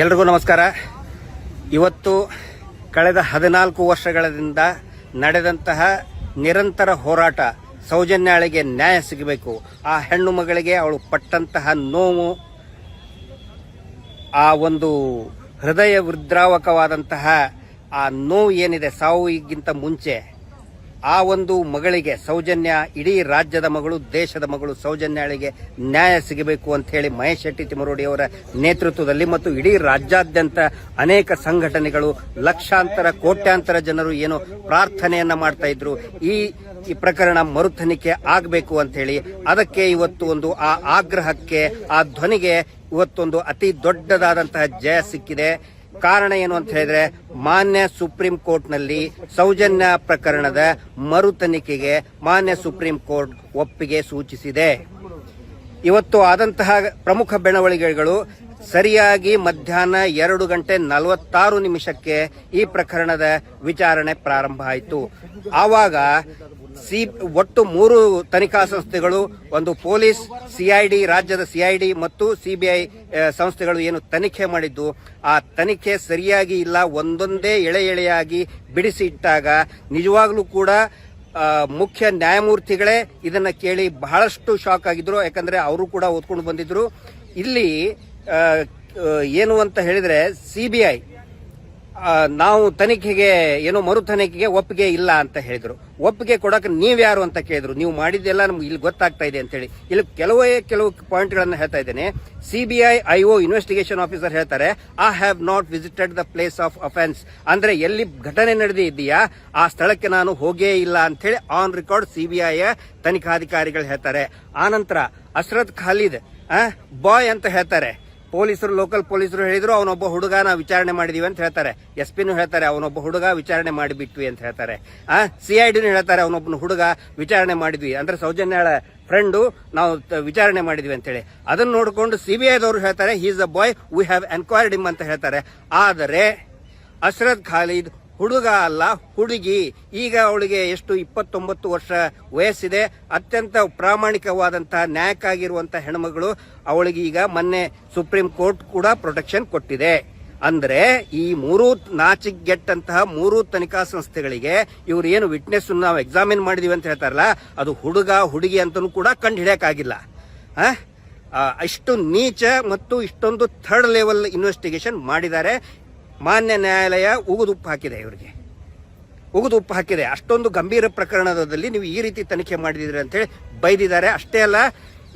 ಎಲ್ರಿಗೂ ನಮಸ್ಕಾರ. ಇವತ್ತು ಕಳೆದ 14 ವರ್ಷಗಳಿಂದ ನಡೆದಂತಹ ನಿರಂತರ ಹೋರಾಟ, ಸೌಜನ್ಯಾಳಿಗೆ ನ್ಯಾಯ ಸಿಗಬೇಕು, ಆ ಹೆಣ್ಣು ಮಗಳಿಗೆ ಅವಳು ಪಟ್ಟಂತಹ ನೋವು, ಆ ಒಂದು ಹೃದಯ ವಿದ್ರಾವಕವಾದಂತಹ ಆ ನೋವು ಏನಿದೆ ಸಾವಿಗಿಂತ ಮುಂಚೆ, ಆ ಒಂದು ಮಗಳಿಗೆ ಸೌಜನ್ಯ, ಇಡೀ ರಾಜ್ಯದ ಮಗಳು, ದೇಶದ ಮಗಳು ಸೌಜನ್ಯಾಳಿಗೆ ನ್ಯಾಯ ಸಿಗಬೇಕು ಅಂತ ಹೇಳಿ ಮಹೇಶ್ ಶೆಟ್ಟಿ ತಿಮರೋಡಿ ಅವರ ನೇತೃತ್ವದಲ್ಲಿ ಮತ್ತು ಇಡೀ ರಾಜ್ಯಾದ್ಯಂತ ಅನೇಕ ಸಂಘಟನೆಗಳು, ಲಕ್ಷಾಂತರ ಕೋಟ್ಯಾಂತರ ಜನರು ಏನು ಪ್ರಾರ್ಥನೆಯನ್ನ ಮಾಡ್ತಾ ಇದ್ರು, ಈ ಪ್ರಕರಣ ಮರುತನಿಖೆ ಆಗಬೇಕು ಅಂತ ಹೇಳಿ. ಅದಕ್ಕೆ ಇವತ್ತು ಒಂದು ಆ ಆಗ್ರಹಕ್ಕೆ, ಆ ಧ್ವನಿಗೆ ಇವತ್ತೊಂದು ಅತಿ ದೊಡ್ಡದಾದಂತಹ ಜಯ ಸಿಕ್ಕಿದೆ. ಕಾರಣ ಏನು ಅಂತ ಹೇಳಿದ್ರೆ, ಮಾನ್ಯ ಸುಪ್ರೀಂ ಕೋರ್ಟ್ನಲ್ಲಿ ಸೌಜನ್ಯ ಪ್ರಕರಣದ ಮರು ತನಿಖೆಗೆ ಮಾನ್ಯ ಸುಪ್ರೀಂ ಕೋರ್ಟ್ ಒಪ್ಪಿಗೆ ಸೂಚಿಸಿದೆ. ಇವತ್ತು ಆದಂತಹ ಪ್ರಮುಖ ಬೆಳವಣಿಗೆಗಳು, ಸರಿಯಾಗಿ ಮಧ್ಯಾಹ್ನ 2:46 ಈ ಪ್ರಕರಣದ ವಿಚಾರಣೆ ಪ್ರಾರಂಭ ಆಯಿತು. ಆವಾಗ ಒಟ್ಟು 3 ತನಿಖಾ ಸಂಸ್ಥೆಗಳು, ಒಂದು ಪೊಲೀಸ್, ಸಿಐಡಿ, ರಾಜ್ಯದ ಸಿಐಡಿ ಮತ್ತು ಸಿಬಿಐ ಸಂಸ್ಥೆಗಳು ಏನು ತನಿಖೆ ಮಾಡಿದ್ದು, ಆ ತನಿಖೆ ಸರಿಯಾಗಿ ಇಲ್ಲ, ಒಂದೊಂದೇ ಎಳೆಯಾಗಿ ಬಿಡಿಸಿ ಇಟ್ಟಾಗ ನಿಜವಾಗ್ಲೂ ಕೂಡ ಮುಖ್ಯ ನ್ಯಾಯಮೂರ್ತಿಗಳೇ ಇದನ್ನ ಕೇಳಿ ಬಹಳಷ್ಟು ಶಾಕ್ ಆಗಿದ್ರು. ಯಾಕಂದ್ರೆ ಅವರು ಕೂಡ ಓದ್ಕೊಂಡು ಬಂದಿದ್ರು. ಇಲ್ಲಿ ಏನು ಅಂತ ಹೇಳಿದ್ರೆ, ಸಿಬಿಐ ನಾವು ತನಿಖೆಗೆ ಏನೋ ಮರು ತನಿಖೆಗೆ ಒಪ್ಪಿಗೆ ಇಲ್ಲ ಅಂತ ಹೇಳಿದ್ರು. ಒಪ್ಪಿಗೆ ಕೊಡಕ್ಕೆ ನೀವ್ಯಾರು ಅಂತ ಕೇಳಿದ್ರು. ನೀವು ಮಾಡಿದ್ದೆಲ್ಲ ನಮ್ಗೆ ಇಲ್ಲಿ ಗೊತ್ತಾಗ್ತಾ ಇದೆ ಅಂತ ಹೇಳಿ. ಇಲ್ಲಿ ಕೆಲವು ಪಾಯಿಂಟ್ಗಳನ್ನು ಹೇಳ್ತಾ ಇದ್ದೇನೆ. ಸಿಬಿಐ ಐಒ ಇನ್ವೆಸ್ಟಿಗೇಷನ್ ಆಫೀಸರ್ ಹೇಳ್ತಾರೆ, I have not visited the place of offence, ಅಂದ್ರೆ ಎಲ್ಲಿ ಘಟನೆ ನಡೆದಿದೆಯಾ ಆ ಸ್ಥಳಕ್ಕೆ ನಾನು ಹೋಗೇ ಇಲ್ಲ ಅಂತ ಹೇಳಿ ಆನ್ ರೆಕಾರ್ಡ್ ಸಿಬಿಐ ತನಿಖಾಧಿಕಾರಿಗಳು ಹೇಳ್ತಾರೆ. ಆನಂತರ ಅಶ್ರದ್ ಖಾಲಿದ್ ಬಾಯ್ ಅಂತ ಹೇಳ್ತಾರೆ. ಪೊಲೀಸರು, ಲೋಕಲ್ ಪೊಲೀಸರು ಹೇಳಿದ್ರು ಅವನೊಬ್ಬ ಹುಡುಗ ನಾವು ವಿಚಾರಣೆ ಮಾಡಿದೀವಿ ಅಂತ ಹೇಳ್ತಾರೆ. ಎಸ್ಪಿನೂ ಹೇಳ್ತಾರೆ ಅವನೊಬ್ಬ ಹುಡುಗ ವಿಚಾರಣೆ ಮಾಡಿಬಿಟ್ವಿ ಅಂತ ಹೇಳ್ತಾರೆ. ಸಿಐಡಿನೂ ಹೇಳ್ತಾರೆ ಅವನೊಬ್ಬನ ಹುಡುಗ ವಿಚಾರಣೆ ಮಾಡಿದ್ವಿ, ಅಂದ್ರೆ ಸೌಜನ್ಯಾಳ ಫ್ರೆಂಡು ನಾವು ವಿಚಾರಣೆ ಮಾಡಿದ್ವಿ ಅಂತ ಹೇಳಿ. ಅದನ್ನ ನೋಡಿಕೊಂಡು ಸಿಬಿಐದವರು ಹೇಳ್ತಾರೆ he is a boy, we have enquired him ಅಂತ ಹೇಳ್ತಾರೆ. ಆದರೆ ಅಶ್ರದ್ ಖಾಲಿದ್ ಹುಡುಗ ಅಲ್ಲ, ಹುಡುಗಿ. ಈಗ ಅವಳಿಗೆ ಎಷ್ಟು 29 ವರ್ಷ ವಯಸ್ಸಿದೆ. ಅತ್ಯಂತ ಪ್ರಾಮಾಣಿಕವಾದಂತಹ ನ್ಯಾಯಕ್ಕಾಗಿರುವಂತಹ ಹೆಣ್ಮಗಳು. ಅವಳಿಗೆ ಈಗ ಮೊನ್ನೆ ಸುಪ್ರೀಂ ಕೋರ್ಟ್ ಕೂಡ ಪ್ರೊಟೆಕ್ಷನ್ ಕೊಟ್ಟಿದೆ. ಅಂದ್ರೆ ಈ 3 ನಾಚಿಗೆಟ್ಟಂತಹ 3 ತನಿಖಾ ಸಂಸ್ಥೆಗಳಿಗೆ ಇವ್ರು ಏನು ವಿಟ್ನೆಸ್ ನಾವು ಎಕ್ಸಾಮಿನ್ ಮಾಡಿದೀವಿ ಅಂತ ಹೇಳ್ತಾರಲ್ಲ, ಅದು ಹುಡುಗ ಹುಡುಗಿ ಅಂತನೂ ಕೂಡ ಕಂಡು ಹಿಡಿಯಕ್ಕಾಗಿಲ್ಲ. ಇಷ್ಟು ನೀಚ ಮತ್ತು ಇಷ್ಟೊಂದು ಥರ್ಡ್ ಲೆವೆಲ್ ಇನ್ವೆಸ್ಟಿಗೇಷನ್ ಮಾಡಿದ್ದಾರೆ. ಮಾನ್ಯ ನ್ಯಾಯಾಲಯ ಉಗುದುಪ್ಪು ಹಾಕಿದೆ, ಇವರಿಗೆ ಉಗುದುಪ್ಪು ಹಾಕಿದೆ. ಅಷ್ಟೊಂದು ಗಂಭೀರ ಪ್ರಕರಣದಲ್ಲಿ ನೀವು ಈ ರೀತಿ ತನಿಖೆ ಮಾಡಿದಿರಿ ಅಂತ ಹೇಳಿ ಬೈದಿದ್ದಾರೆ. ಅಷ್ಟೇ ಅಲ್ಲ,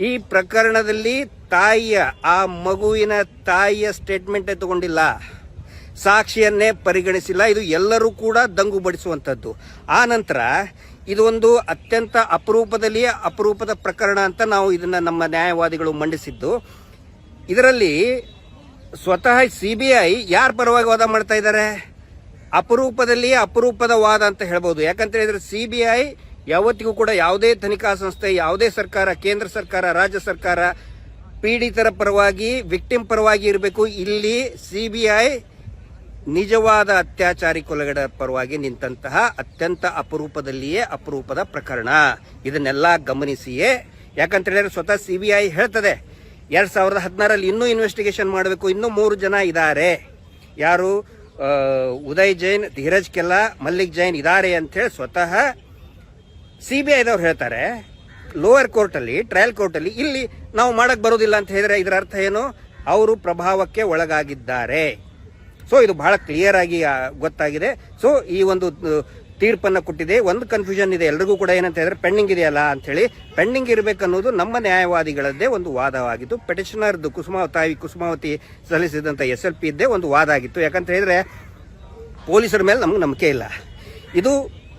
ಈ ಪ್ರಕರಣದಲ್ಲಿ ಆ ಮಗುವಿನ ತಾಯಿಯ ಸ್ಟೇಟ್ಮೆಂಟ್ ತಗೊಂಡಿಲ್ಲ, ಸಾಕ್ಷಿಯನ್ನೇ ಪರಿಗಣಿಸಿಲ್ಲ. ಇದು ಎಲ್ಲರೂ ಕೂಡ ದಂಗು ಬಡಿಸುವಂತದ್ದು. ಆ ನಂತರ ಇದು ಒಂದು ಅತ್ಯಂತ ಅಪರೂಪದ ಪ್ರಕರಣ ಅಂತ ನಾವು ಇದನ್ನ ನಮ್ಮ ನ್ಯಾಯವಾದಿಗಳು ಮಂಡಿಸಿದ್ದು. ಇದರಲ್ಲಿ ಸ್ವತಃ ಸಿಬಿಐ ಯಾರ ಪರವಾಗಿ ವಾದ ಮಾಡ್ತಾ ಇದ್ದಾರೆ? ಅಪರೂಪದ ವಾದ ಅಂತ ಹೇಳ್ಬೋದು. ಯಾಕಂತ ಹೇಳಿದ್ರೆ ಸಿಬಿಐ ಯಾವತ್ತಿಗೂ ಕೂಡ ಯಾವುದೇ ತನಿಖಾ ಸಂಸ್ಥೆ, ಯಾವುದೇ ಸರ್ಕಾರ, ಕೇಂದ್ರ ಸರ್ಕಾರ, ರಾಜ್ಯ ಸರ್ಕಾರ ಪೀಡಿತರ ಪರವಾಗಿ, ವಿಕ್ಟಿಮ್ ಪರವಾಗಿ ಇರಬೇಕು. ಇಲ್ಲಿ ಸಿಬಿಐ ನಿಜವಾದ ಅತ್ಯಾಚಾರಿ ಕೊಲೆಗಡ ಪರವಾಗಿ ನಿಂತಹ ಅತ್ಯಂತ ಅಪರೂಪದ ಪ್ರಕರಣ. ಇದನ್ನೆಲ್ಲ ಗಮನಿಸಿಯೇ, ಯಾಕಂತ ಹೇಳಿದ್ರೆ ಸ್ವತಃ ಸಿಬಿಐ ಹೇಳ್ತದೆ 2016ರಲ್ಲಿ ಇನ್ನೂ ಇನ್ವೆಸ್ಟಿಗೇಷನ್ ಮಾಡಬೇಕು, ಇನ್ನೂ 3 ಜನ ಇದ್ದಾರೆ. ಯಾರು? ಉದಯ್ ಜೈನ್, ಧೀರಜ್ ಕೆಲ್ಲಾ, ಮಲ್ಲಿಕ್ ಜೈನ್ ಇದ್ದಾರೆ ಅಂತ ಹೇಳಿ ಸ್ವತಃ ಸಿಬಿಐದವ್ರು ಹೇಳ್ತಾರೆ. ಲೋವರ್ ಕೋರ್ಟಲ್ಲಿ, ಟ್ರಯಲ್ ಕೋರ್ಟಲ್ಲಿ ಇಲ್ಲಿ ನಾವು ಮಾಡಕ್ ಬರೋದಿಲ್ಲ ಅಂತ ಹೇಳಿದ್ರೆ ಇದರ ಅರ್ಥ ಏನು? ಅವರು ಪ್ರಭಾವಕ್ಕೆ ಒಳಗಾಗಿದ್ದಾರೆ. ಸೊ ಇದು ಬಹಳ ಕ್ಲಿಯರ್ ಆಗಿ ಗೊತ್ತಾಗಿದೆ. ಸೊ ಈ ಒಂದು ತೀರ್ಪನ್ನು ಕೊಟ್ಟಿದೆ. ಒಂದು ಕನ್ಫ್ಯೂಷನ್ ಇದೆ ಎಲ್ರಿಗೂ ಕೂಡ, ಏನಂತ ಹೇಳಿದ್ರೆ ಪೆಂಡಿಂಗ್ ಇದೆಯಲ್ಲ ಅಂತ ಹೇಳಿ. ಪೆಂಡಿಂಗ್ ಇರಬೇಕನ್ನೋದು ನಮ್ಮ ನ್ಯಾಯವಾದಿಗಳದ್ದೇ ಒಂದು ವಾದವಾಗಿತ್ತು. ಪೆಟಿಷನರ್ದು ಕುಸುಮಾವತಿ ಸಲ್ಲಿಸಿದಂಥ SLP ಇದ್ದೇ ಒಂದು ವಾದ ಆಗಿತ್ತು. ಯಾಕಂತ ಹೇಳಿದ್ರೆ ಪೊಲೀಸರ ಮೇಲೆ ನಮ್ಗೆ ನಂಬಿಕೆ ಇಲ್ಲ. ಇದು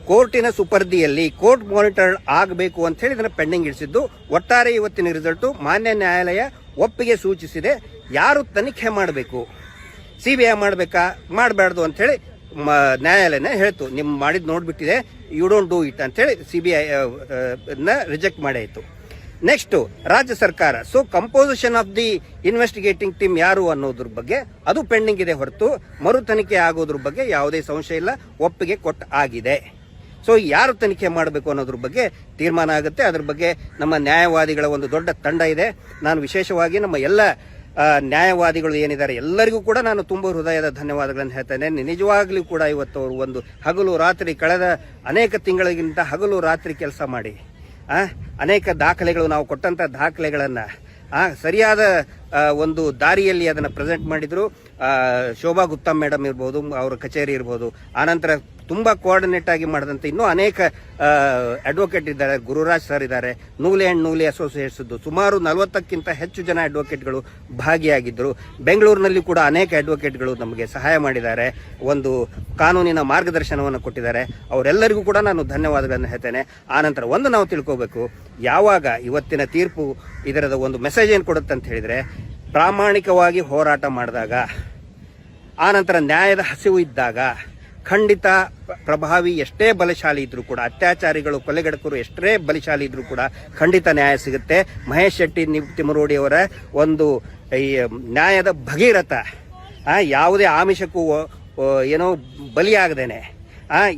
ಕೋರ್ಟಿನ ಸುಪರ್ದಿಯಲ್ಲಿ ಕೋರ್ಟ್ ಮಾನಿಟರ್ ಆಗಬೇಕು ಅಂತ ಹೇಳಿ ಇದನ್ನ ಪೆಂಡಿಂಗ್ ಇರಿಸಿದ್ದು. ಒಟ್ಟಾರೆ ಇವತ್ತಿನ ರಿಸಲ್ಟ್ ಮಾನ್ಯ ನ್ಯಾಯಾಲಯ ಒಪ್ಪಿಗೆ ಸೂಚಿಸಿದೆ. ಯಾರು ತನಿಖೆ ಮಾಡಬೇಕು, ಸಿಬಿಐ ಮಾಡಬೇಕಾ ಮಾಡಬಾರ್ದು ಅಂತ ಹೇಳಿ ನ್ಯಾಯಾಲಯನ ಹೇಳ್ತು. ನಿಮ್ ಮಾಡಿದ್ ನೋಡ್ಬಿಟ್ಟಿದೆ, ಯು ಡೋಂಟ್ ಡೂ ಇಟ್ ಅಂತ ಹೇಳಿ ಸಿಬಿಐ ರಿಜೆಕ್ಟ್ ಮಾಡಾಯಿತು. ನೆಕ್ಸ್ಟ್ ರಾಜ್ಯ ಸರ್ಕಾರ. So composition of the investigating team ಯಾರು ಅನ್ನೋದ್ರ ಬಗ್ಗೆ ಅದು ಪೆಂಡಿಂಗ್ ಇದೆ ಹೊರತು ಮರು ತನಿಖೆ ಆಗೋದ್ರ ಬಗ್ಗೆ ಯಾವುದೇ ಸಂಶಯ ಇಲ್ಲ, ಒಪ್ಪಿಗೆ ಆಗಿದೆ. ಸೊ ಯಾರು ತನಿಖೆ ಮಾಡಬೇಕು ಅನ್ನೋದ್ರ ಬಗ್ಗೆ ತೀರ್ಮಾನ ಆಗುತ್ತೆ. ಅದ್ರ ಬಗ್ಗೆ ನಮ್ಮ ನ್ಯಾಯವಾದಿಗಳ ಒಂದು ದೊಡ್ಡ ತಂಡ ಇದೆ. ನಾನು ವಿಶೇಷವಾಗಿ ನಮ್ಮ ಎಲ್ಲ ನ್ಯಾಯವಾದಿಗಳು ಏನಿದ್ದಾರೆ ಎಲ್ಲರಿಗೂ ಕೂಡ ನಾನು ತುಂಬ ಹೃದಯದ ಧನ್ಯವಾದಗಳನ್ನು ಹೇಳ್ತೇನೆ. ನಿಜವಾಗ್ಲೂ ಕೂಡ ಇವತ್ತು ಅವರು ಒಂದು ಹಗಲು ರಾತ್ರಿ ಕಳೆದ ಅನೇಕ ತಿಂಗಳಿಗಿಂತ ಹಗಲು ರಾತ್ರಿ ಕೆಲಸ ಮಾಡಿ ಅನೇಕ ದಾಖಲೆಗಳು ನಾವು ಕೊಟ್ಟಂತ ದಾಖಲೆಗಳನ್ನು ಸರಿಯಾದ ಒಂದು ದಾರಿಯಲ್ಲಿ ಅದನ್ನು ಪ್ರೆಸೆಂಟ್ ಮಾಡಿದ್ರು. ಶೋಭಾ ಗುಪ್ತಾ ಮೇಡಮ್ ಇರ್ಬೋದು, ಅವರ ಕಚೇರಿ ಇರ್ಬೋದು, ಆನಂತರ ತುಂಬಾ ಕೋಆರ್ಡಿನೇಟ್ ಆಗಿ ಮಾಡಿದಂತೆ ಇನ್ನೂ ಅನೇಕ ಅಡ್ವೊಕೇಟ್ ಇದ್ದಾರೆ. ಗುರುರಾಜ್ ಸರ್ ಇದ್ದಾರೆ, ನೂಲೆ ಅಂಡ್ ನೂಲೆ ಅಸೋಸಿಯೇಟ್ಸ್ ಸುಮಾರು 40ಕ್ಕಿಂತ ಹೆಚ್ಚು ಜನ ಅಡ್ವೊಕೇಟ್ಗಳು ಭಾಗಿಯಾಗಿದ್ದರು. ಬೆಂಗಳೂರಿನಲ್ಲಿ ಕೂಡ ಅನೇಕ ಅಡ್ವೊಕೇಟ್ಗಳು ನಮಗೆ ಸಹಾಯ ಮಾಡಿದ್ದಾರೆ, ಒಂದು ಕಾನೂನಿನ ಮಾರ್ಗದರ್ಶನವನ್ನು ಕೊಟ್ಟಿದ್ದಾರೆ. ಅವರೆಲ್ಲರಿಗೂ ಕೂಡ ನಾನು ಧನ್ಯವಾದಗಳನ್ನು ಹೇಳ್ತೇನೆ. ಆನಂತರ ಒಂದು ನಾವು ತಿಳ್ಕೋಬೇಕು, ಯಾವಾಗ ಇವತ್ತಿನ ತೀರ್ಪು ಇದರದ ಒಂದು ಮೆಸೇಜ್ ಏನು ಕೊಡುತ್ತೆ ಅಂತ ಹೇಳಿದ್ರೆ, ಪ್ರಾಮಾಣಿಕವಾಗಿ ಹೋರಾಟ ಮಾಡಿದಾಗ, ಆನಂತರ ನ್ಯಾಯದ ಹಸಿವು ಇದ್ದಾಗ ಖಂಡಿತ ಪ್ರಭಾವಿ ಎಷ್ಟೇ ಬಲಶಾಲಿ ಇದ್ರೂ ಕೂಡ, ಅತ್ಯಾಚಾರಿಗಳು ಕೊಲೆಗಡಕರು ಎಷ್ಟೇ ಬಲಶಾಲಿ ಇದ್ರೂ ಕೂಡ ಖಂಡಿತ ನ್ಯಾಯ ಸಿಗುತ್ತೆ. ಮಹೇಶ್ ಶೆಟ್ಟಿ ತಿಮರೋಡಿ ಅವರ ಒಂದು ಈ ನ್ಯಾಯದ ಭಗೀರಥ ಯಾವುದೇ ಆಮಿಷಕ್ಕೂ ಏನೋ ಬಲಿಯಾಗದೇನೆ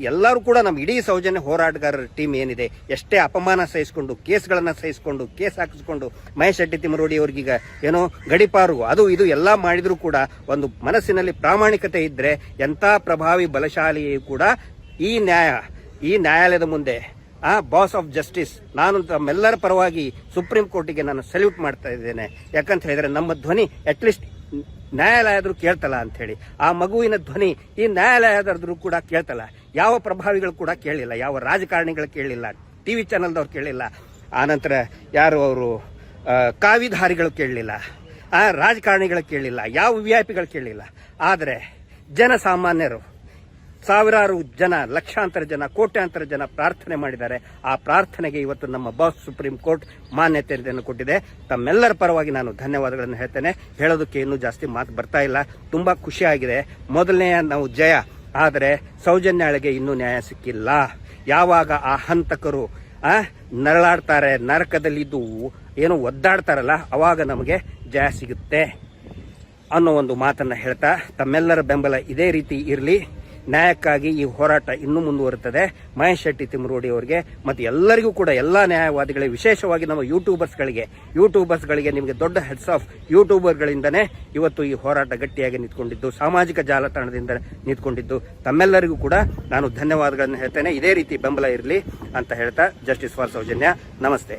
ಎಲ್ಲರೂ ಕೂಡ ನಮ್ಮ ಇಡೀ ಸೌಜನ್ಯ ಹೋರಾಟಗಾರರ ಟೀಮ್ ಏನಿದೆ, ಎಷ್ಟೇ ಅಪಮಾನ ಸಹಿಸಿಕೊಂಡು ಕೇಸ್ಗಳನ್ನು ಸಹಿಸಿಕೊಂಡು ಕೇಸ್ ಹಾಕಿಸ್ಕೊಂಡು ಮಹೇಶ್ ಶೆಟ್ಟಿ ತಿಮರೋಡಿ ಅವ್ರಿಗೀಗ ಏನೋ ಗಡಿಪಾರು ಅದು ಇದು ಎಲ್ಲ ಮಾಡಿದ್ರು ಕೂಡ ಒಂದು ಮನಸ್ಸಿನಲ್ಲಿ ಪ್ರಾಮಾಣಿಕತೆ ಇದ್ರೆ ಎಂಥ ಪ್ರಭಾವಿ ಬಲಶಾಲಿಯೂ ಕೂಡ ಈ ನ್ಯಾಯಾಲಯದ ಮುಂದೆ ಬಾಸ್ ಆಫ್ ಜಸ್ಟಿಸ್, ನಾನು ತಮ್ಮೆಲ್ಲರ ಪರವಾಗಿ ಸುಪ್ರೀಂ ಕೋರ್ಟಿಗೆ ನಾನು ಸಲ್ಯೂಟ್ ಮಾಡ್ತಾ ಇದ್ದೇನೆ. ಯಾಕಂತ ಹೇಳಿದ್ರೆ ನಮ್ಮ ಧ್ವನಿ ಅಟ್ಲೀಸ್ಟ್ ನ್ಯಾಯಾಲಯ ಆದ್ರೂ ಕೇಳ್ತಲ್ಲ ಅಂತ ಹೇಳಿ, ಆ ಮಗುವಿನ ಧ್ವನಿ ಈ ನ್ಯಾಯಾಲಯದಾದ್ರೂ ಕೂಡ ಕೇಳ್ತಲ್ಲ. ಯಾವ ಪ್ರಭಾವಿಗಳು ಕೂಡ ಕೇಳಿಲ್ಲ, ಯಾವ ರಾಜಕಾರಣಿಗಳು ಕೇಳಿಲ್ಲ, ಟಿವಿ ಚಾನೆಲ್ದವ್ರು ಕೇಳಿಲ್ಲ, ಆನಂತರ ಯಾರು ಅವರು ಕಾವಿಧಾರಿಗಳು ಕೇಳಲಿಲ್ಲ, ರಾಜಕಾರಣಿಗಳು ಕೇಳಿಲ್ಲ, ಯಾವ ವಿಐಪಿಗಳು ಕೇಳಿಲ್ಲ. ಆದರೆ ಜನಸಾಮಾನ್ಯರು ಸಾವಿರಾರು ಜನ, ಲಕ್ಷಾಂತರ ಜನ, ಕೋಟ್ಯಾಂತರ ಜನ ಪ್ರಾರ್ಥನೆ ಮಾಡಿದ್ದಾರೆ. ಆ ಪ್ರಾರ್ಥನೆಗೆ ಇವತ್ತು ನಮ್ಮ ಬಾಸ್ ಸುಪ್ರೀಂ ಕೋರ್ಟ್ ಮಾನ್ಯತೆಯನ್ನು ಕೊಟ್ಟಿದೆ. ತಮ್ಮೆಲ್ಲರ ಪರವಾಗಿ ನಾನು ಧನ್ಯವಾದಗಳನ್ನು ಹೇಳ್ತೇನೆ. ಹೇಳೋದಕ್ಕೆ ಇನ್ನೂ ಜಾಸ್ತಿ ಮಾತು ಬರ್ತಾ ಇಲ್ಲ. ತುಂಬಾ ಖುಷಿಯಾಗಿದೆ. ಮೊದಲನೆಯ ನಾವು ಜಯ, ಆದರೆ ಸೌಜನ್ಯಾಳಿಗೆ ಇನ್ನೂ ನ್ಯಾಯ ಸಿಕ್ಕಿಲ್ಲ. ಯಾವಾಗ ಆ ಹಂತಕರು ನರಳಾಡ್ತಾರೆ, ನರಕದಲ್ಲಿದ್ದು ಏನೋ ಒದ್ದಾಡ್ತಾರಲ್ಲ, ಅವಾಗ ನಮಗೆ ಜಯ ಸಿಗುತ್ತೆ ಅನ್ನೋ ಒಂದು ಮಾತನ್ನ ಹೇಳ್ತಾ, ತಮ್ಮೆಲ್ಲರ ಬೆಂಬಲ ಇದೇ ರೀತಿ ಇರಲಿ. ನ್ಯಾಯಕ್ಕಾಗಿ ಈ ಹೋರಾಟ ಇನ್ನೂ ಮುಂದುವರುತ್ತದೆ. ಮಹೇಶ್ ಶೆಟ್ಟಿ ತಿಮರೋಡಿ ಅವರಿಗೆ ಮತ್ತು ಎಲ್ಲರಿಗೂ ಕೂಡ, ಎಲ್ಲ ನ್ಯಾಯವಾದಿಗಳಿಗೆ, ವಿಶೇಷವಾಗಿ ನಮ್ಮ ಯೂಟ್ಯೂಬರ್ಸ್ಗಳಿಗೆ ನಿಮಗೆ ದೊಡ್ಡ ಹೆಡ್ಸ್ ಆಫ್. ಯೂಟ್ಯೂಬರ್ಗಳಿಂದನೇ ಇವತ್ತು ಈ ಹೋರಾಟ ಗಟ್ಟಿಯಾಗಿ ನಿಂತ್ಕೊಂಡಿದ್ದು, ಸಾಮಾಜಿಕ ಜಾಲತಾಣದಿಂದ ನಿಂತ್ಕೊಂಡಿದ್ದು. ತಮ್ಮೆಲ್ಲರಿಗೂ ಕೂಡ ನಾನು ಧನ್ಯವಾದಗಳನ್ನು ಹೇಳ್ತೇನೆ. ಇದೇ ರೀತಿ ಬೆಂಬಲ ಇರಲಿ ಅಂತ ಹೇಳ್ತಾ, ಜಸ್ಟಿಸ್ ಫಾರ್ ಸೌಜನ್ಯ. ನಮಸ್ತೆ.